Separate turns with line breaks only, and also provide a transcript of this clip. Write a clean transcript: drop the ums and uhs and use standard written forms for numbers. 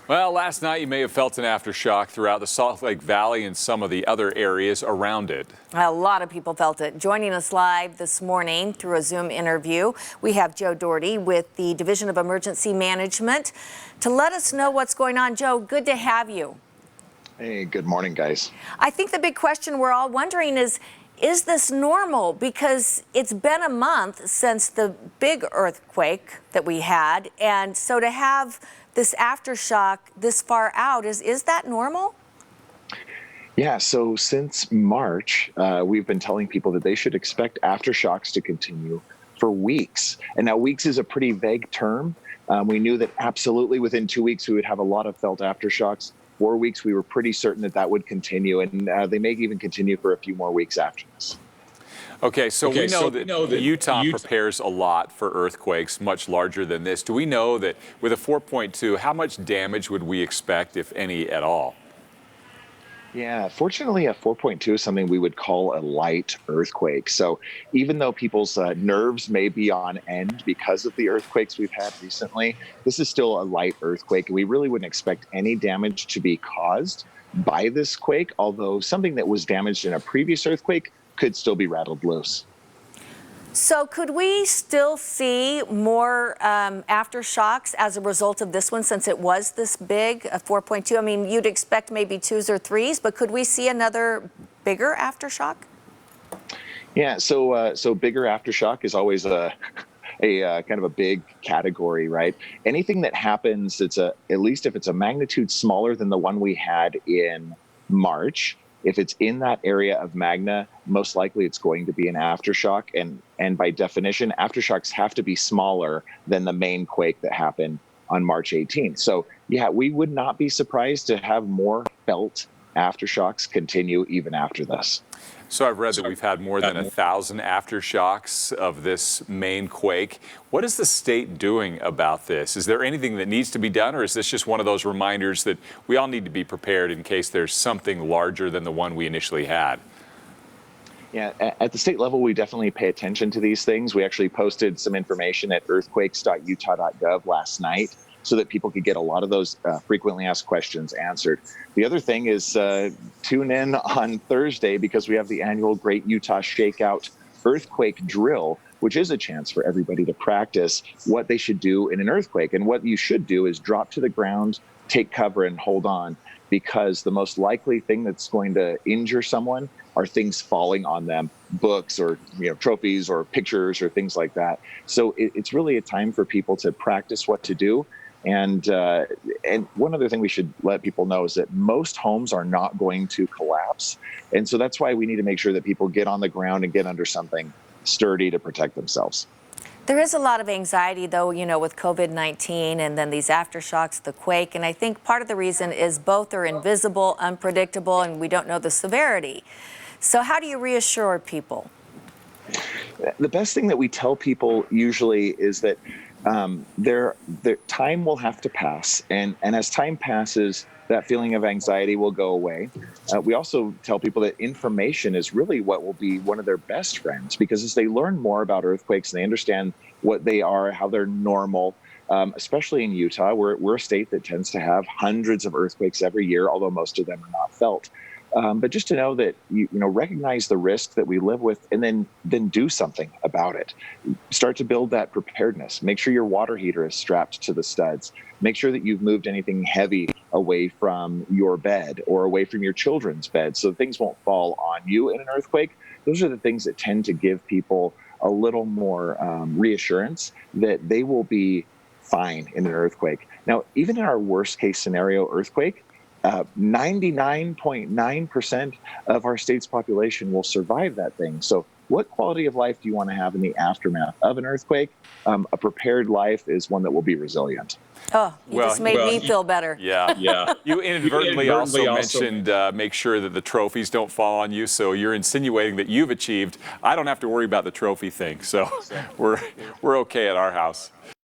Well, last night you may have felt an aftershock throughout the Salt Lake Valley and some of the other areas around it.
A lot of people felt it. Joining us live this morning through a Zoom interview, we have Joe Dougherty with the Division of Emergency Management to let us know what's going on. Joe, good to have you.
Hey, good morning, guys.
I think the big question we're all wondering is this normal? Because it's been a month since the big earthquake that we had, and so to have this aftershock this far out, is that normal?
Yeah, so since March, we've been telling people that they should expect aftershocks to continue for weeks. And now weeks is a pretty vague term. We knew that absolutely within 2 weeks we would have a lot of felt aftershocks. 4 weeks, we were pretty certain that that would continue, and they may even continue for a few more weeks after this.
Okay, so we know that Utah prepares a lot for earthquakes much larger than this. Do we know that with a 4.2, how much damage would we expect, if any at all?
Yeah, fortunately, a 4.2 is something we would call a light earthquake. So even though people's nerves may be on end because of the earthquakes we've had recently, this is still a light earthquake. We really wouldn't expect any damage to be caused by this quake, although something that was damaged in a previous earthquake could still be rattled loose.
So could we still see more aftershocks as a result of this one, since it was this big, a 4.2? I mean, you'd expect maybe 2s or 3s, but could we see another bigger aftershock?
Yeah, so bigger aftershock is always a kind of a big category, right? Anything that happens, at least if it's a magnitude smaller than the one we had in March, if it's in that area of magna, most likely it's going to be an aftershock. And by definition, aftershocks have to be smaller than the main quake that happened on March 18th. So yeah, we would not be surprised to have more felt aftershocks continue even after this.
So I've read that we've had more than 1,000 aftershocks of this main quake. What is the state doing about this? Is there anything that needs to be done, or is this just one of those reminders that we all need to be prepared in case there's something larger than the one we initially had?
Yeah, at the state level, we definitely pay attention to these things. We actually posted some information at earthquakes.utah.gov last night so that people could get a lot of those frequently asked questions answered. The other thing is tune in on Thursday, because we have the annual Great Utah Shakeout Earthquake Drill, which is a chance for everybody to practice what they should do in an earthquake. And what you should do is drop to the ground, take cover, and hold on, because the most likely thing that's going to injure someone are things falling on them, books or trophies or pictures or things like that. So it's really a time for people to practice what to do. And one other thing we should let people know is that most homes are not going to collapse. And so that's why we need to make sure that people get on the ground and get under something sturdy to protect themselves.
There is a lot of anxiety, though, with COVID-19 and then these aftershocks, the quake. And I think part of the reason is both are invisible, unpredictable, and we don't know the severity. So how do you reassure people?
The best thing that we tell people usually is that their time will have to pass, and as time passes, that feeling of anxiety will go away. We also tell people that information is really what will be one of their best friends, because as they learn more about earthquakes and they understand what they are, how they're normal, especially in Utah, we're a state that tends to have hundreds of earthquakes every year, although most of them are not felt. But just to know that you recognize the risk that we live with, and then do something about it. Start to build that preparedness. Make sure your water heater is strapped to the studs. Make sure that you've moved anything heavy away from your bed or away from your children's bed, so things won't fall on you in an earthquake. Those are the things that tend to give people a little more reassurance that they will be fine in an earthquake. Now, even in our worst case scenario earthquake, 99.9% of our state's population will survive that thing. So what quality of life do you want to have in the aftermath of an earthquake? A prepared life is one that will be resilient.
Oh, you just made me feel better.
Yeah. You inadvertently also mentioned make sure that the trophies don't fall on you. So you're insinuating that you've achieved. I don't have to worry about the trophy thing. So we're okay at our house.